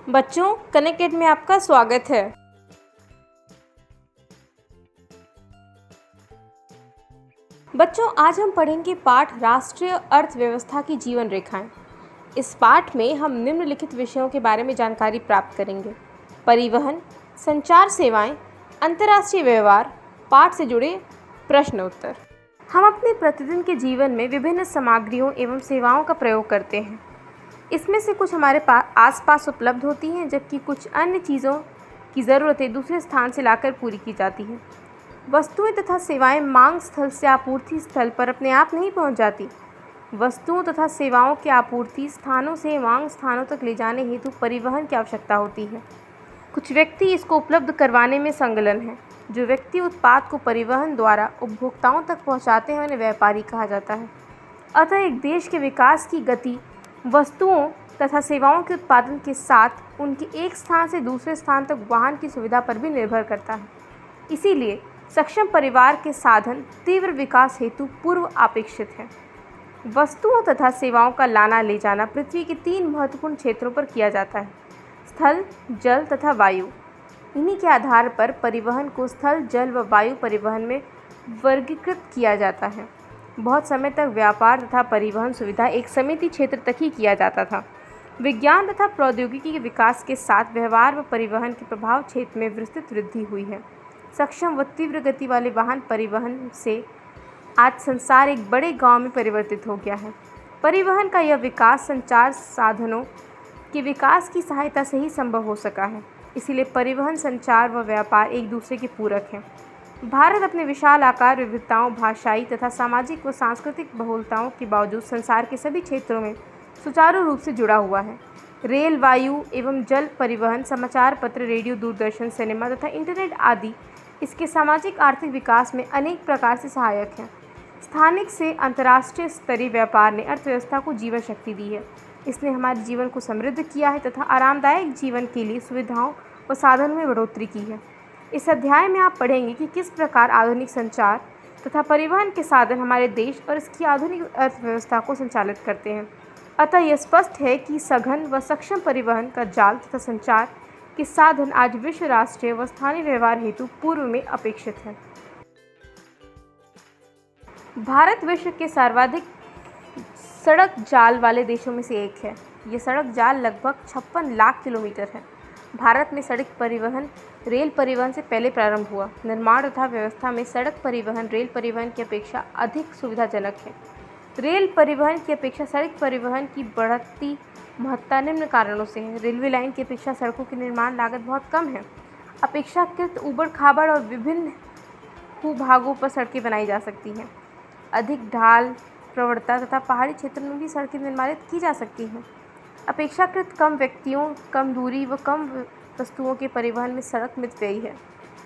बच्चों, कनेक्टेड में आपका स्वागत है। बच्चों, आज हम पढ़ेंगे पाठ राष्ट्रीय अर्थव्यवस्था की जीवन रेखाएं। इस पाठ में हम निम्नलिखित विषयों के बारे में जानकारी प्राप्त करेंगे: परिवहन, संचार सेवाएं, अंतर्राष्ट्रीय व्यवहार, पाठ से जुड़े प्रश्न उत्तर। हम अपने प्रतिदिन के जीवन में विभिन्न सामग्रियों एवं सेवाओं का प्रयोग करते हैं। इसमें से कुछ हमारे आसपास उपलब्ध होती हैं, जबकि कुछ अन्य चीज़ों की ज़रूरतें दूसरे स्थान से लाकर पूरी की जाती हैं। वस्तुएं तथा सेवाएं मांग स्थल से आपूर्ति स्थल पर अपने आप नहीं पहुंच जाती। वस्तुओं तथा सेवाओं की आपूर्ति स्थानों से मांग स्थानों तक ले जाने हेतु परिवहन की आवश्यकता होती है। कुछ व्यक्ति इसको उपलब्ध करवाने में संलग्न हैं। जो व्यक्ति उत्पाद को परिवहन द्वारा उपभोक्ताओं तक पहुँचाते हैं उन्हें व्यापारी कहा जाता है। अतः एक देश के विकास की गति वस्तुओं तथा सेवाओं के उत्पादन के साथ उनकी एक स्थान से दूसरे स्थान तक वाहन की सुविधा पर भी निर्भर करता है। इसीलिए सक्षम परिवार के साधन तीव्र विकास हेतु पूर्व अपेक्षित है। वस्तुओं तथा सेवाओं का लाना ले जाना पृथ्वी के 3 महत्वपूर्ण क्षेत्रों पर किया जाता है: स्थल, जल तथा वायु। इन्हीं के आधार पर परिवहन को स्थल, जल व वायु परिवहन में वर्गीकृत किया जाता है। बहुत समय तक व्यापार तथा परिवहन सुविधा एक सीमित क्षेत्र तक ही किया जाता था। विज्ञान तथा प्रौद्योगिकी के विकास के साथ व्यवहार व परिवहन के प्रभाव क्षेत्र में विस्तृत वृद्धि हुई है। सक्षम व तीव्र गति वाले वाहन परिवहन से आज संसार एक बड़े गांव में परिवर्तित हो गया है। परिवहन का यह विकास संचार साधनों के विकास की सहायता से ही संभव हो सका है। इसीलिए परिवहन, संचार व व्यापार एक दूसरे के पूरक हैं। भारत अपने विशाल आकार, विविधताओं, भाषाई तथा सामाजिक व सांस्कृतिक बहुलताओं के बावजूद संसार के सभी क्षेत्रों में सुचारू रूप से जुड़ा हुआ है। रेल, वायु एवं जल परिवहन, समाचार पत्र, रेडियो, दूरदर्शन, सिनेमा तथा इंटरनेट आदि इसके सामाजिक आर्थिक विकास में अनेक प्रकार से सहायक हैं। स्थानिक से अंतर्राष्ट्रीय स्तरीय व्यापार ने अर्थव्यवस्था को जीवन शक्ति दी है। इसने हमारे जीवन को समृद्ध किया है तथा आरामदायक जीवन के लिए सुविधाओं व साधनों में बढ़ोतरी की है। इस अध्याय में आप पढ़ेंगे कि किस प्रकार आधुनिक संचार तथा परिवहन के साधन हमारे देश और इसकी आधुनिक अर्थव्यवस्था को संचालित करते हैं। अतः यह स्पष्ट है कि सघन व सक्षम परिवहन का जाल तथा संचार के साधन आज विश्व, राष्ट्रीय व स्थानीय व्यवहार हेतु पूर्व में अपेक्षित है। भारत विश्व के सर्वाधिक सड़क जाल वाले देशों में से एक है। ये सड़क जाल लगभग 56 लाख किलोमीटर है। भारत में सड़क परिवहन रेल परिवहन से पहले प्रारंभ हुआ। निर्माण तथा व्यवस्था में सड़क परिवहन रेल परिवहन की अपेक्षा अधिक सुविधाजनक है। रेल परिवहन की अपेक्षा सड़क परिवहन की बढ़ती महत्ता निम्न कारणों से है: रेलवे लाइन की अपेक्षा सड़कों की निर्माण लागत बहुत कम है। अपेक्षाकृत ऊबड़ खाबड़ और विभिन्न भूभागों पर सड़कें बनाई जा सकती हैं। अधिक ढाल प्रवणता तथा पहाड़ी क्षेत्रों में भी सड़कें निर्माणित की जा सकती हैं। अपेक्षाकृत कम व्यक्तियों, कम दूरी व कम वस्तुओं के परिवहन में सड़क मितव्ययी है।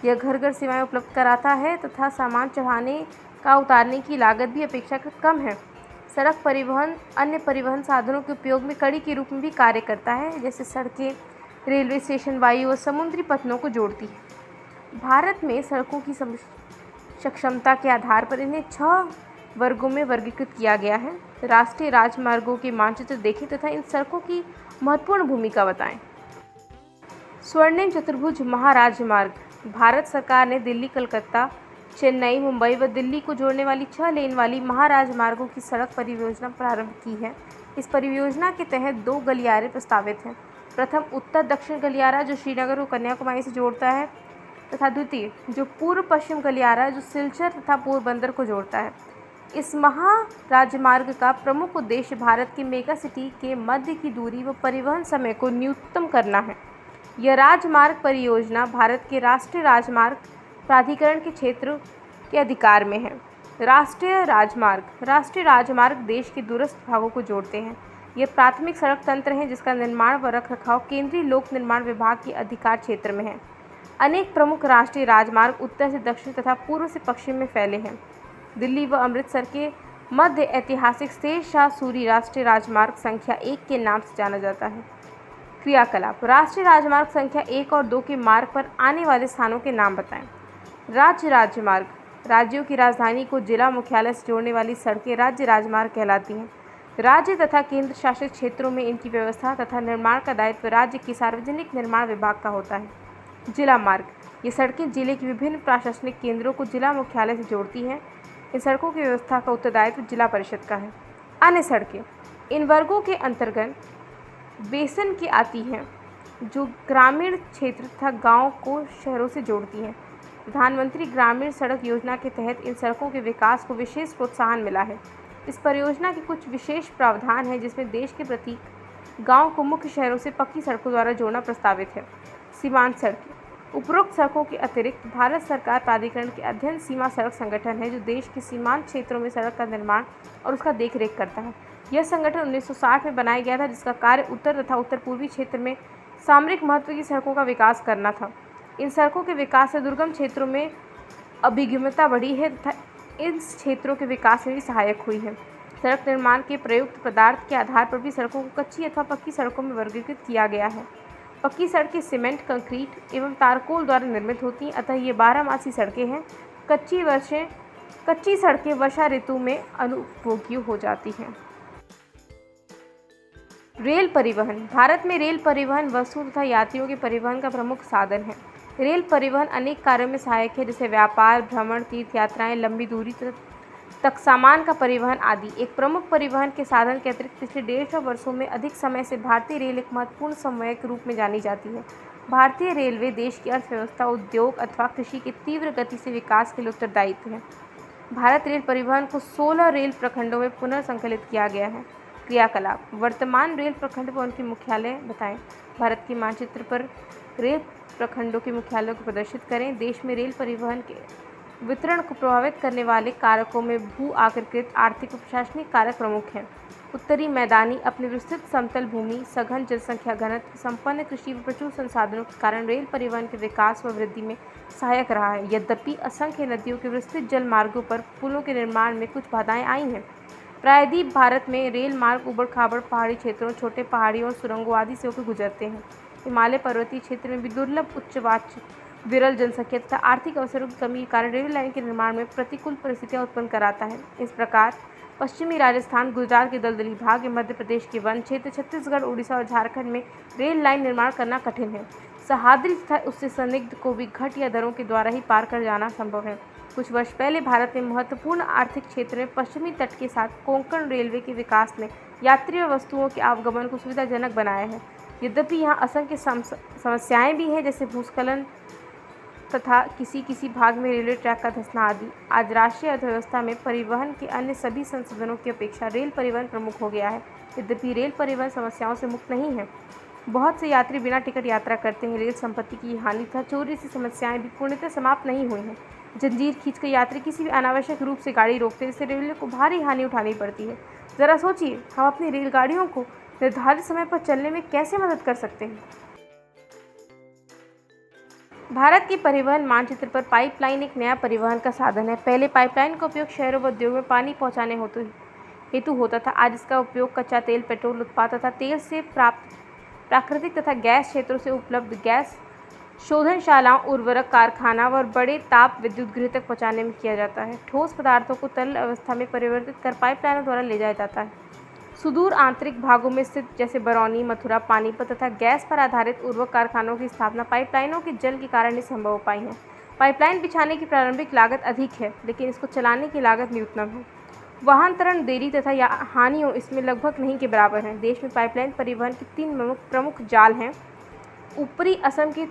यह घर घर सेवाएं उपलब्ध कराता है तथा सामान चढ़ाने का उतारने की लागत भी अपेक्षाकृत कम है। सड़क परिवहन अन्य परिवहन साधनों के उपयोग में कड़ी के रूप में भी कार्य करता है, जैसे सड़कें रेलवे स्टेशन, वायु और समुद्री पथनों को जोड़ती है। भारत में सड़कों की सक्षमता के आधार पर इन्हें 6 वर्गों में वर्गीकृत किया गया है। राष्ट्रीय राजमार्गों के मानचित्र देखें तथा इन सड़कों की महत्वपूर्ण भूमिका बताएं। स्वर्णिम चतुर्भुज महाराजमार्ग। भारत सरकार ने दिल्ली, कलकत्ता, चेन्नई, मुंबई व दिल्ली को जोड़ने वाली 6 लेन वाली महाराजमार्गों की सड़क परियोजना प्रारंभ की है। इस परियोजना के तहत 2 गलियारे प्रस्तावित हैं। प्रथम उत्तर दक्षिण गलियारा जो श्रीनगर को कन्याकुमारी से जोड़ता है, तथा द्वितीय जो पूर्व पश्चिम गलियारा जो सिलचर तथा पोरबंदर को जोड़ता है। इस महाराजमार्ग का प्रमुख उद्देश्य भारत के मेगा सिटी के मध्य की दूरी व परिवहन समय को न्यूनतम करना है। यह राजमार्ग परियोजना भारत के राष्ट्रीय राजमार्ग प्राधिकरण के क्षेत्र के अधिकार में है। राष्ट्रीय राजमार्ग देश के दूरस्थ भागों को जोड़ते हैं। यह प्राथमिक सड़क तंत्र है जिसका निर्माण व रखरखाव केंद्रीय लोक निर्माण विभाग के अधिकार क्षेत्र में है। अनेक प्रमुख राष्ट्रीय राजमार्ग उत्तर से दक्षिण तथा पूर्व से पश्चिम में फैले हैं। दिल्ली व अमृतसर के मध्य ऐतिहासिक शेर शाह सूरी राष्ट्रीय राजमार्ग संख्या 1 के नाम से जाना जाता है। क्रियाकलाप: राष्ट्रीय राजमार्ग संख्या 1 और 2 के मार्ग पर आने वाले स्थानों के नाम बताएं। राज्य राजमार्ग: राज्यों की राजधानी को जिला मुख्यालय से जोड़ने वाली सड़कें राज्य राजमार्ग कहलाती हैं। राज्य तथा केंद्र शासित क्षेत्रों में इनकी व्यवस्था तथा निर्माण का दायित्व राज्य के सार्वजनिक निर्माण विभाग का होता है। जिला मार्ग, ये सड़कें जिले के विभिन्न प्रशासनिक केंद्रों को जिला मुख्यालय से जोड़ती हैं। इन सड़कों की व्यवस्था का उत्तरदायित्व जिला परिषद का है। अन्य सड़कें इन वर्गों के अंतर्गत बेसन की आती हैं, जो ग्रामीण क्षेत्र तथा गाँव को शहरों से जोड़ती हैं। प्रधानमंत्री ग्रामीण सड़क योजना के तहत इन सड़कों के विकास को विशेष प्रोत्साहन मिला है। इस परियोजना के कुछ विशेष प्रावधान हैं, जिसमें देश के प्रत्येक गांव को मुख्य शहरों से पक्की सड़कों द्वारा जोड़ना प्रस्तावित है। सीमांत सड़कें उपरोक्त सड़कों के अतिरिक्त भारत सरकार प्राधिकरण के अधीन सीमा सड़क संगठन है, जो देश के सीमांत क्षेत्रों में सड़क का निर्माण और उसका देखरेख करता है। यह संगठन 1960 में बनाया गया था, जिसका कार्य उत्तर तथा उत्तर पूर्वी क्षेत्र में सामरिक महत्व की सड़कों का विकास करना था। इन सड़कों के विकास से दुर्गम क्षेत्रों में अभिगम्यता बढ़ी है तथा इन क्षेत्रों के विकास में भी सहायक हुई है। सड़क निर्माण के प्रयुक्त पदार्थ के आधार पर भी सड़कों को कच्ची अथवा पक्की सड़कों में वर्गीकृत किया गया है। पक्की सड़कें सीमेंट, कंक्रीट एवं तारकोल द्वारा निर्मित होती हैं, अतः ये 12मासी सड़कें हैं। कच्ची सड़कें वर्षा ऋतु में अनुपयोगी हो जाती हैं। रेल परिवहन, भारत में रेल परिवहन वस्तु तथा यात्रियों के परिवहन का प्रमुख साधन है। रेल परिवहन अनेक कार्यों में सहायक है, जैसे व्यापार, भ्रमण, तीर्थ यात्राएं, लंबी दूरी तक सामान का परिवहन आदि। एक प्रमुख परिवहन के साधन के अतिरिक्त पिछले 150 वर्षों में अधिक समय से भारतीय रेल एक महत्वपूर्ण समन्वय के रूप में जानी जाती है। भारतीय रेलवे देश की अर्थव्यवस्था, उद्योग अथवा कृषि के तीव्र गति से विकास के लिए उत्तरदायित्व है। भारत रेल परिवहन को 16 रेल प्रखंडों में पुनर्संकलित किया गया है। क्रियाकलाप, वर्तमान रेल प्रखंड व उनके मुख्यालय बताएं। भारत के मानचित्र पर रेल प्रखंडों के मुख्यालयों को प्रदर्शित करें। देश में रेल परिवहन के वितरण को प्रभावित करने वाले कारकों में भू आकृतिक, आर्थिक और प्रशासनिक कारक प्रमुख हैं। उत्तरी मैदानी, अपनी विस्तृत समतल भूमि, सघन जनसंख्या घनत्व, संपन्न कृषि व प्रचुर संसाधनों के कारण रेल परिवहन के विकास व वृद्धि में सहायक रहा है। यद्यपि असंख्य नदियों के विस्तृत जल मार्गों पर पुलों के निर्माण में कुछ बाधाएं आई हैं। प्रायद्वीप भारत में रेल मार्ग उबड़-खाबड़ पहाड़ी क्षेत्रों, छोटे पहाड़ियों और सुरंगों आदि से होकर गुजरते हैं। हिमालय पर्वतीय क्षेत्र में भी दुर्लभ, उच्चवाच, विरल जनसंख्या तथा आर्थिक अवसरों की कमी के कारण रेल लाइन के निर्माण में प्रतिकूल परिस्थितियां उत्पन्न कराता है। इस प्रकार पश्चिमी राजस्थान, गुजरात के दलदली भाग, मध्य प्रदेश के वन क्षेत्र, छत्तीसगढ़, उड़ीसा और झारखंड में रेल लाइन निर्माण करना कठिन है। सह्याद्री तथा उससे संदिग्ध को भी घाट या दर्रों के द्वारा ही पार कर जाना संभव है। कुछ वर्ष पहले भारत में महत्वपूर्ण आर्थिक क्षेत्र में पश्चिमी तट के साथ कोंकण रेलवे के विकास ने यात्री व वस्तुओं के आवागमन को सुविधाजनक बनाया है। यद्यपि यहाँ असंख्य समस्याएं भी हैं, जैसे भूस्खलन तथा किसी भाग में रेलवे ट्रैक का धंसना आदि। आज राष्ट्रीय अर्थव्यवस्था में परिवहन के अन्य सभी संसाधनों की अपेक्षा रेल परिवहन प्रमुख हो गया है। यद्यपि रेल परिवहन समस्याओं से मुक्त नहीं है। बहुत से यात्री बिना टिकट यात्रा करते हैं। रेल संपत्ति की हानि तथा चोरी से समस्याएं भी पूर्णतः समाप्त नहीं हुई हैं। जंजीर खींचकर यात्री किसी भी अनावश्यक रूप से गाड़ी रोकते हैं, जिससे रेलवे को भारी हानि उठानी पड़ती है। ज़रा सोचिए, हम अपनी रेलगाड़ियों को निर्धारित समय पर चलने में कैसे मदद कर सकते हैं। भारत के परिवहन मानचित्र पर पाइपलाइन एक नया परिवहन का साधन है। पहले पाइपलाइन का उपयोग शहरों व उद्योग में पानी पहुंचाने हेतु होता था। आज इसका उपयोग कच्चा तेल, पेट्रोल उत्पाद तथा तेल से प्राप्त प्राकृतिक तथा गैस क्षेत्रों से उपलब्ध गैस शोधनशालाओं, उर्वरक कारखाना व बड़े ताप विद्युत गृह तक पहुँचाने में किया जाता है। ठोस पदार्थों को तरल अवस्था में परिवर्तित कर पाइपलाइनों द्वारा ले जाया जाता है। सुदूर आंतरिक भागों में स्थित जैसे बरौनी, मथुरा, पानीपत तथा गैस पर आधारित उर्वरक कारखानों की स्थापना पाइपलाइनों के जल के कारण ही संभव हो पाई है। पाइपलाइन बिछाने की प्रारंभिक लागत अधिक है, लेकिन इसको चलाने की लागत न्यूनतम है। वाहनतरण देरी तथा हानियों इसमें लगभग नहीं के बराबर हैं। देश में पाइपलाइन परिवहन के 3 प्रमुख जाल हैं। ऊपरी असम के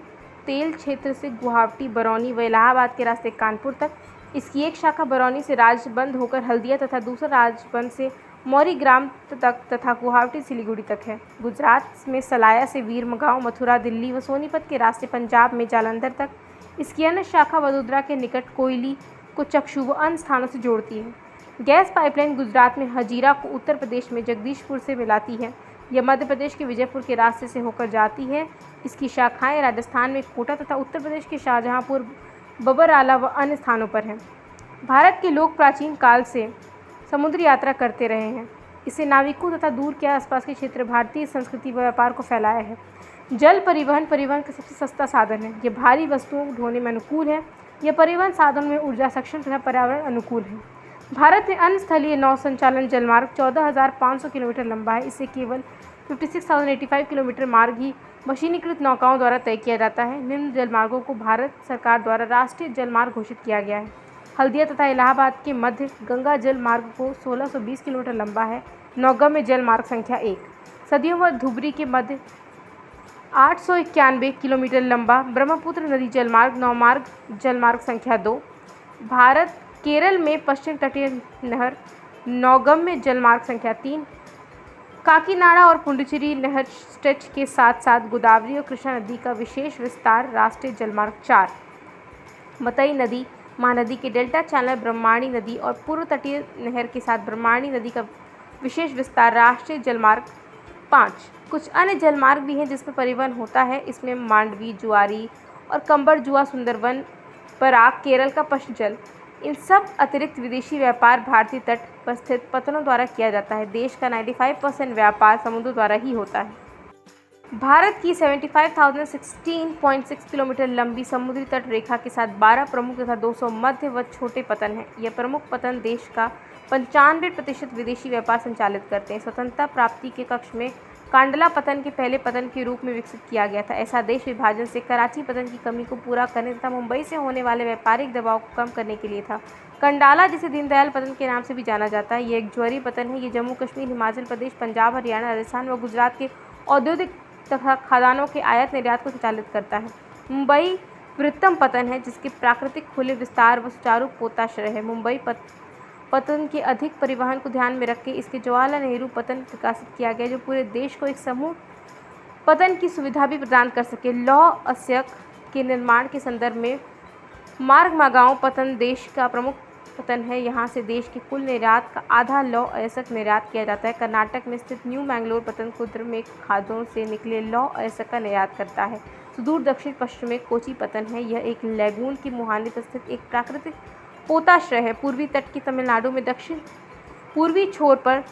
तेल क्षेत्र से गुवाहाटी, बरौनी व इलाहाबाद के रास्ते कानपुर तक। इसकी एक शाखा बरौनी से राजबंद होकर हल्दिया तथा दूसरा राजबंद से मौरीग्राम तक तथा गुवाहाटी सिलीगुड़ी तक है। गुजरात में सलाया से वीरमगांव, मथुरा, दिल्ली व सोनीपत के रास्ते पंजाब में जालंधर तक। इसकी अन्य शाखा वडोदरा के निकट कोयली को चक्षु व अन्य स्थानों से जोड़ती है। गैस पाइपलाइन गुजरात में हजीरा को उत्तर प्रदेश में जगदीशपुर से मिलाती है। यह मध्य प्रदेश के विजयपुर के रास्ते से होकर जाती है। इसकी शाखाएं राजस्थान में कोटा तथा उत्तर प्रदेश के शाहजहांपुर, बबरआला व अन्य स्थानों पर हैं। भारत के लोग प्राचीन काल से समुद्री यात्रा करते रहे हैं। इससे नाविकों तथा दूर के आसपास के क्षेत्र भारतीय संस्कृति व व्यापार को फैलाया है। जल परिवहन का सबसे सस्ता साधन है। यह भारी वस्तुओं को ढोने में अनुकूल है। यह परिवहन साधन में ऊर्जा सक्षम तथा पर्यावरण अनुकूल है। भारत में अन्य स्थलीय नौ संचालन जलमार्ग 14,500 किलोमीटर लंबा है। इसे केवल 56,085 किलोमीटर मार्ग ही मशीनीकृत नौकाओं द्वारा तय किया जाता है। निम्न जलमार्गों को भारत सरकार द्वारा राष्ट्रीय जलमार्ग घोषित किया गया है। हल्दिया तथा इलाहाबाद के मध्य गंगा जल मार्ग को 1620 किलोमीटर लंबा है। नौगम्य जल मार्ग संख्या 1 सदियों व धुबरी के मध्य 891 किलोमीटर लंबा ब्रह्मपुत्र नदी जलमार्ग नौमार्ग जलमार्ग संख्या 2 भारत केरल में पश्चिम तटीय नहर नौगम्य जलमार्ग संख्या 3 काकीनाडा और पुडुचेरी नहर स्ट्रेच के साथ साथ गोदावरी और कृष्णा नदी का विशेष विस्तार राष्ट्रीय जलमार्ग 4 मतई नदी महानदी के डेल्टा चैनल ब्रह्मणी नदी और पूर्व तटीय नहर के साथ ब्रह्मणी नदी का विशेष विस्तार राष्ट्रीय जलमार्ग 5 कुछ अन्य जलमार्ग भी हैं जिसमें परिवहन होता है। इसमें मांडवी जुआरी और कंबर जुआ सुंदरवन बराक केरल का पश्चिम जल। इन सब अतिरिक्त विदेशी व्यापार भारतीय तट पर स्थित पत्तनों द्वारा किया जाता है। देश का 95% व्यापार समुद्र द्वारा ही होता है। भारत की 75,016.6 किलोमीटर लंबी समुद्री तट रेखा के साथ 12 प्रमुख तथा 200 मध्य व छोटे पत्तन हैं। यह प्रमुख पत्तन देश का 95% विदेशी व्यापार संचालित करते हैं। स्वतंत्रता प्राप्ति के कक्ष में कांडला पत्तन के पहले पत्तन के रूप में विकसित किया गया था। ऐसा देश विभाजन से कराची पत्तन की कमी को पूरा करने तथा मुंबई से होने वाले व्यापारिक दबाव को कम करने के लिए था। कंडाला जिसे दीनदयाल पत्तन के नाम से भी जाना जाता है, यह एक ज्वारी पत्तन है। ये जम्मू कश्मीर, हिमाचल प्रदेश, पंजाब, हरियाणा, राजस्थान व गुजरात के औद्योगिक तथा खदानों के आयात निर्यात को संचालित करता है। मुंबई वृत्तम पत्तन है जिसके प्राकृतिक खुले विस्तार व सुचारू पोताश्रय है। मुंबई पत्तन के अधिक परिवहन को ध्यान में रख के इसके जवाहरलाल नेहरू पत्तन विकसित किया गया जो पूरे देश को एक समूह पत्तन की सुविधा भी प्रदान कर सके। लौह अयस्क के निर्माण के संदर्भ में मार्ग मागाओं पत्तन देश का प्रमुख पत्तन है। यहाँ से देश के कुल निर्यात का आधा लौह अयस्क निर्यात किया जाता है। कर्नाटक में स्थित न्यू मैंगलोर पत्तन खुर्द में खादों से निकले लौह अयस्क का निर्यात करता है। सुदूर दक्षिण पश्चिम में कोची पत्तन है। यह एक लैगून की मुहाने पर स्थित एक प्राकृतिक पोताश्रय है। पूर्वी तट की तमिलनाडु में दक्षिण पूर्वी छोर पर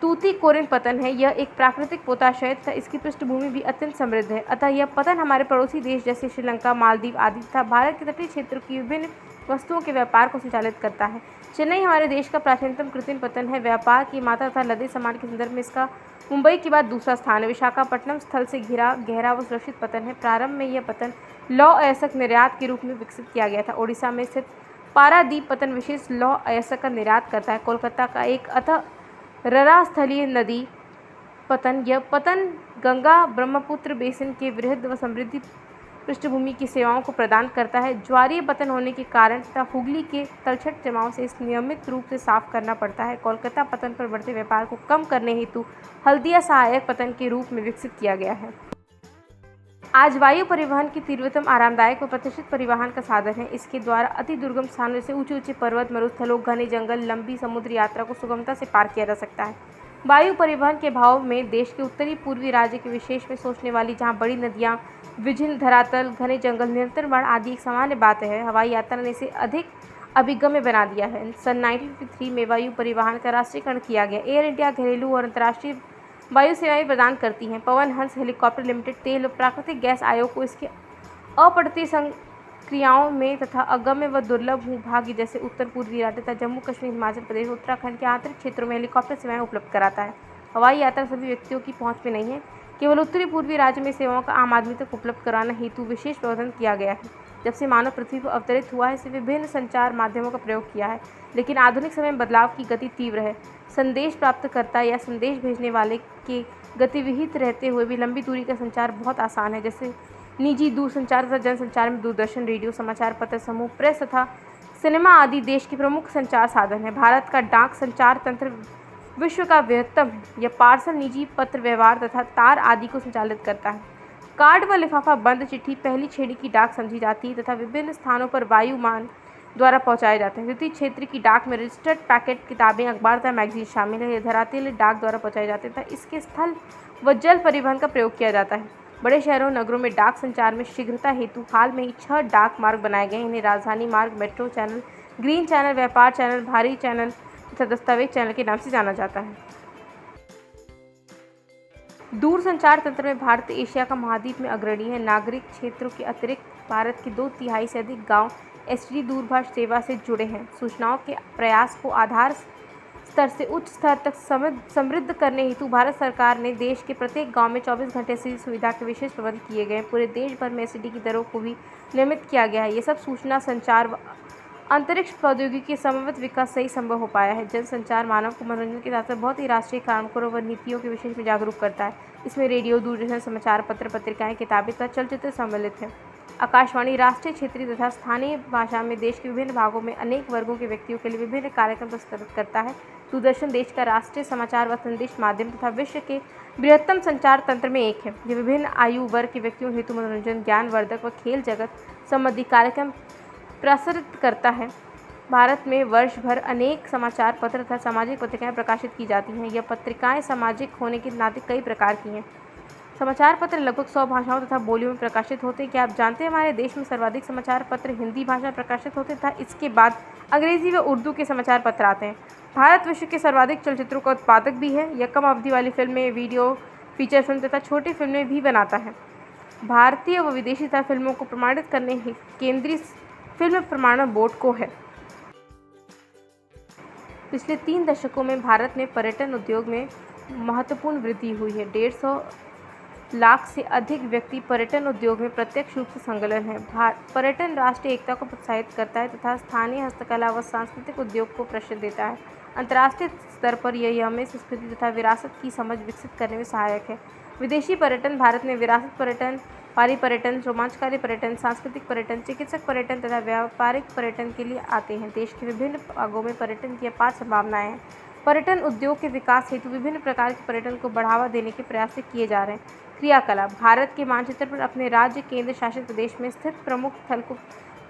तूतीकोरिन पत्तन है। यह एक प्राकृतिक पोताश्रय तथा इसकी पृष्ठभूमि भी अत्यंत समृद्ध है। अतः यह पत्तन हमारे पड़ोसी देश जैसे श्रीलंका, मालदीव आदि तथा भारत के तटीय क्षेत्र की विभिन्न वस्तुओं के व्यापार को संचालित करता है। चेन्नई हमारे देश का प्राचीनतम कृत्रिम पत्तन है। व्यापार की मात्रा तथा लदे सामान के संदर्भ में इसका मुंबई के बाद दूसरा स्थान है। विशाखापट्टनम स्थल से घिरा गहरा व सुरक्षित पत्तन है। प्रारंभ में यह पत्तन लौह अयस्क निर्यात के रूप में विकसित किया गया था। ओडिशा में स्थित पारादीप पत्तन विशेष लौह अयस्क का निर्यात करता है। कोलकाता का एक ररा स्थलीय नदी पत्तन, यह पत्तन गंगा ब्रह्मपुत्र बेसिन के वृहद व समृद्धि पृष्ठभूमि की सेवाओं को प्रदान करता है। ज्वारीय पत्तन होने के कारण तथा हुगली के तलछट जमाव से इस नियमित रूप से साफ करना पड़ता है। कोलकाता पत्तन पर बढ़ते व्यापार को कम करने हेतु हल्दिया सहायक पत्तन के रूप में विकसित किया गया है। आज वायु परिवहन की तीव्रतम आरामदायक व प्रतिष्ठित परिवहन का साधन है। इसके द्वारा अति दुर्गम स्थानों से ऊंचे ऊंचे पर्वत, मरुस्थलों, घने जंगल, लंबी समुद्र यात्रा को सुगमता से पार किया जा सकता है। वायु परिवहन के भाव में देश के उत्तरी पूर्वी राज्य के विशेष में सोचने वाली, जहाँ बड़ी नदियाँ, विभिन्न धरातल, घने जंगल, निरंतर बाढ़ आदि एक सामान्य बात है, हवाई यात्रा ने इसे अधिक अभिगम्य बना दिया है। सन 1953 में वायु परिवहन का राष्ट्रीयकरण किया गया। एयर इंडिया घरेलू और अंतर्राष्ट्रीय वायु सेवाएं प्रदान करती हैं। पवन हंस हेलीकॉप्टर लिमिटेड तेल और प्राकृतिक गैस आयोग को इसके अपढ़ती संक्रियाओं में तथा अगम्य व दुर्लभ भूभाग्य जैसे उत्तर पूर्वी राज्य तथा जम्मू कश्मीर, हिमाचल प्रदेश, उत्तराखंड के आंतरिक क्षेत्रों में हेलीकॉप्टर सेवाएं उपलब्ध कराता है। हवाई यात्रा सभी व्यक्तियों की पहुंच में नहीं है। केवल उत्तरी पूर्वी राज्य में सेवाओं का आम आदमी तक उपलब्ध कराना हेतु विशेष प्रबंधन किया गया है। जब से मानव पृथ्वी पर अवतरित हुआ है, इसे विभिन्न संचार माध्यमों का प्रयोग किया है, लेकिन आधुनिक समय में बदलाव की गति तीव्र है। संदेश प्राप्तकर्ता या संदेश भेजने वाले के गतिविहित रहते हुए भी लंबी दूरी का संचार बहुत आसान है, जैसे निजी दूरसंचार तथा जनसंचार में दूरदर्शन, रेडियो, समाचार पत्र समूह, प्रेस तथा सिनेमा आदि देश के प्रमुख संचार साधन है। भारत का डाक संचार तंत्र विश्व का बृहत्तम या पार्सल, निजी पत्र व्यवहार तथा तार आदि को संचालित करता है। कार्ड व लिफाफा बंद चिट्ठी पहली श्रेणी की डाक समझी जाती है तथा विभिन्न स्थानों पर वायुमान द्वारा पहुंचाए जाते हैं। द्वितीय क्षेत्र की डाक में रजिस्टर्ड पैकेट, किताबें, अखबार तथा मैगजीन शामिल है। धरातलीय डाक द्वारा पहुंचाए जाते हैं तथा इसके स्थल व जल परिवहन का प्रयोग किया जाता है। बड़े शहरों नगरों में डाक संचार में शीघ्रता हेतु हाल में ही 6 डाक मार्ग बनाए गए। इन्हें राजधानी मार्ग, मेट्रो चैनल, ग्रीन चैनल, व्यापार चैनल, भारी चैनल तथा दस्तावेज चैनल के नाम से जाना जाता है। दूरसंचार तंत्र में भारत एशिया का महाद्वीप में अग्रणी है। नागरिक क्षेत्रों के अतिरिक्त भारत के 2/3 से अधिक गांव एसटीडी दूरभाष सेवा से जुड़े हैं। सूचनाओं के प्रयास को आधार स्तर से उच्च स्तर तक समृद्ध करने हेतु भारत सरकार ने देश के प्रत्येक गांव में 24 घंटे एसटीडी सुविधा के विशेष प्रबंध किए गए हैं। पूरे देश भर में एसटीडी की दरों को भी नियमित किया गया है। ये सब सूचना संचार व अंतरिक्ष प्रौद्योगिकी के समन्वित विकास से ही संभव हो पाया है। जनसंचार मानव को मनोरंजन के साथ साथ बहुत ही राष्ट्रीय कार्यक्रमों व नीतियों के विषय में जागरूक करता है। इसमें रेडियो, दूरदर्शन, समाचार पत्र, पत्रिकाएं, किताबें तथा चलचित्र सम्मिलित हैं। आकाशवाणी राष्ट्रीय, क्षेत्रीय तथा स्थानीय भाषा में देश के विभिन्न भागों में अनेक वर्गों के व्यक्तियों के लिए विभिन्न कार्यक्रम प्रस्तुत करता है। दूरदर्शन देश का राष्ट्रीय समाचार व संदेश माध्यम तथा विश्व के बृहत्तम संचार तंत्र में एक है। ये विभिन्न आयु वर्ग के व्यक्तियों हेतु मनोरंजन, ज्ञानवर्धक व खेल जगत संबंधी कार्यक्रम प्रसारित करता है। भारत में वर्ष भर अनेक समाचार पत्र तथा सामाजिक पत्रिकाएं प्रकाशित की जाती हैं। यह पत्रिकाएं सामाजिक होने के नाते कई प्रकार की हैं। समाचार पत्र लगभग 100 भाषाओं तथा बोलियों में प्रकाशित होते हैं। क्या आप जानते हैं हमारे देश में सर्वाधिक समाचार पत्र हिंदी भाषा में प्रकाशित होते तथा इसके बाद अंग्रेजी व उर्दू के समाचार पत्र आते हैं। भारत विश्व के सर्वाधिक चलचित्रों का उत्पादक भी है। यह कम अवधि वाली फिल्में, वीडियो, फीचर फिल्म तथा छोटी फिल्में भी बनाता है। भारतीय व विदेशी तथा फिल्मों को प्रमाणित करने केंद्रीय फिल्म प्रमाणन बोर्ड को है। पिछले 3 दशकों में भारत में पर्यटन उद्योग में महत्वपूर्ण वृद्धि हुई है। 150 लाख से अधिक व्यक्ति पर्यटन उद्योग में प्रत्यक्ष रूप से संलग्न हैं। पर्यटन राष्ट्रीय एकता को प्रोत्साहित करता है तथा स्थानीय हस्तकला व सांस्कृतिक उद्योग को प्रश्रय देता है। अंतर्राष्ट्रीय स्तर पर यह हमें संस्कृति तथा विरासत की समझ विकसित करने में सहायक है। विदेशी पर्यटन भारत में विरासत पर्यटन, पारी पर्यटन, रोमांचकारी पर्यटन, सांस्कृतिक पर्यटन, चिकित्सक पर्यटन तथा व्यापारिक पर्यटन के लिए आते हैं। देश के विभिन्न भागों में पर्यटन की अपार संभावनाएं हैं। पर्यटन उद्योग के विकास हेतु विभिन्न प्रकार के पर्यटन को बढ़ावा देने के प्रयास किए जा रहे हैं। क्रियाकलाप भारत के मानचित्र पर अपने राज्य, केंद्र शासित प्रदेश में स्थित प्रमुख स्थल को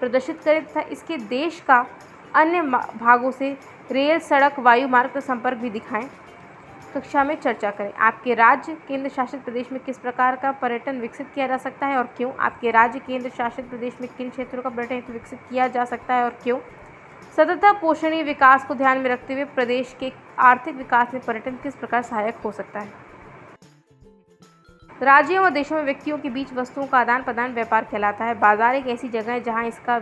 प्रदर्शित करें तथा इसके देश का अन्य भागों से रेल, सड़क, वायु मार्ग का संपर्क भी दिखाएं। कक्षा में चर्चा करें। आपके राज्य, केंद्र शासित प्रदेश में किस प्रकार का पर्यटन विकसित किया जा सकता है और क्यों? आपके राज्य, केंद्र शासित प्रदेश में किन क्षेत्रों का पर्यटन विकसित किया जा सकता है और क्यों? सतत पोषणीय विकास को ध्यान में रखते हुए प्रदेश के आर्थिक विकास में पर्यटन किस प्रकार सहायक हो सकता है? राज्यों व देशों में व्यक्तियों के बीच वस्तुओं का आदान प्रदान व्यापार कहलाता है। बाजार एक ऐसी जगह है जहाँ इसका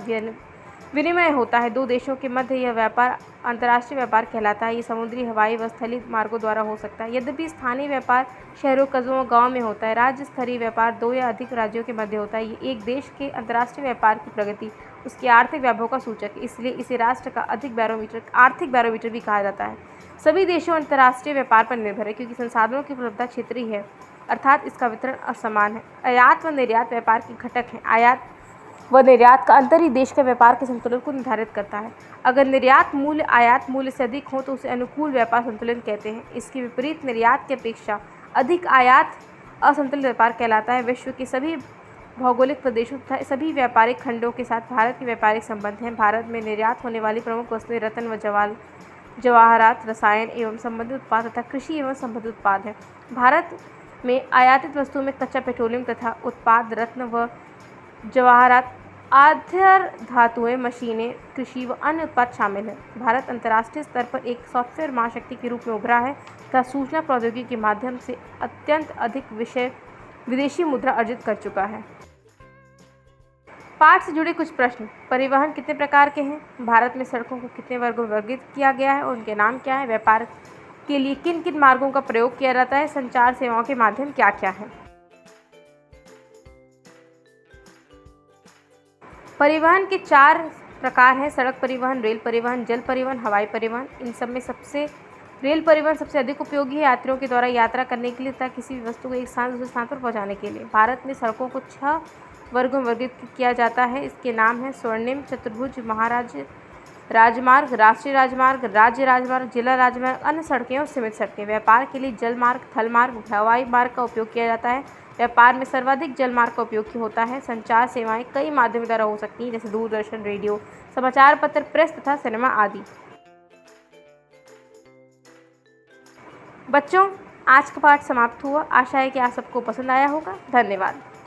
विनिमय होता है। 2 देशों के मध्य यह व्यापार अंतर्राष्ट्रीय व्यापार कहलाता है। ये समुद्री, हवाई व स्थलीय मार्गों द्वारा हो सकता है। यद्यपि स्थानीय व्यापार शहरों, कस्बों, गाँव में होता है। राज्य स्तरीय व्यापार 2 या अधिक राज्यों के मध्य होता है। ये एक देश के अंतर्राष्ट्रीय व्यापार की प्रगति, उसके आर्थिक वैभव का सूचक है। इसलिए इसे राष्ट्र का आर्थिक बैरोमीटर भी कहा जाता है। सभी देशों अंतर्राष्ट्रीय व्यापार पर निर्भर है क्योंकि संसाधनों की उपलब्धता क्षेत्रीय है, अर्थात इसका वितरण असमान है। आयात व निर्यात व्यापार के घटक हैं। आयात व निर्यात का अंतर ही देश के व्यापार के संतुलन को निर्धारित करता है। अगर निर्यात मूल्य आयात मूल्य से अधिक हो तो उसे अनुकूल व्यापार संतुलन कहते हैं। इसके विपरीत निर्यात की अपेक्षा अधिक आयात असंतुलित व्यापार कहलाता है। विश्व के सभी भौगोलिक प्रदेशों तथा सभी व्यापारिक खंडों के साथ भारत के व्यापारिक संबंध हैं। भारत में निर्यात होने वाली प्रमुख वस्तुएं रत्न व जवाहरात, रसायन एवं संबंधित उत्पाद तथा कृषि एवं संबंधित उत्पाद हैं। भारत में आयातित वस्तुओं में कच्चा पेट्रोलियम तथा उत्पाद, रत्न व जवाहरात, आधार धातुएं, मशीनें, कृषि व अन्य उत्पाद शामिल हैं। भारत अंतर्राष्ट्रीय स्तर पर एक सॉफ्टवेयर महाशक्ति के रूप में उभरा है तथा सूचना प्रौद्योगिकी के माध्यम से अत्यंत अधिक विदेशी मुद्रा अर्जित कर चुका है। पाठ से जुड़े कुछ प्रश्न। परिवहन कितने प्रकार के हैं? भारत में सड़कों को कितने वर्गों में वर्गीकृत किया गया है और उनके नाम क्या है? व्यापार के लिए किन किन मार्गों का प्रयोग किया जाता है? संचार सेवाओं के माध्यम क्या क्या हैं? परिवहन के 4 प्रकार हैं: सड़क परिवहन, रेल परिवहन, जल परिवहन, हवाई परिवहन। इन सब में रेल परिवहन सबसे अधिक उपयोगी है यात्रियों के द्वारा यात्रा करने के लिए तथा किसी भी वस्तु को एक स्थान से दूसरे स्थान पर पहुंचाने के लिए। भारत में सड़कों को 6 वर्गों में वर्गीकृत किया जाता है। इसके नाम हैं स्वर्णिम, चतुर्भुज, महाराज राजमार्ग, राष्ट्रीय राजमार्ग, राज्य राजमार्ग, जिला राजमार्ग, अन्य सड़कें और सीमित सड़कें। व्यापार के लिए जल मार्ग, थल मार्ग, हवाई मार्ग का उपयोग किया जाता है। व्यापार में सर्वाधिक जल मार्ग का उपयोग होता है। संचार सेवाएं कई माध्यमों द्वारा हो सकती हैं, जैसे दूरदर्शन, रेडियो, समाचार पत्र, प्रेस तथा सिनेमा आदि। बच्चों, आज का पाठ समाप्त हुआ। आशा है कि आप सबको पसंद आया होगा। धन्यवाद।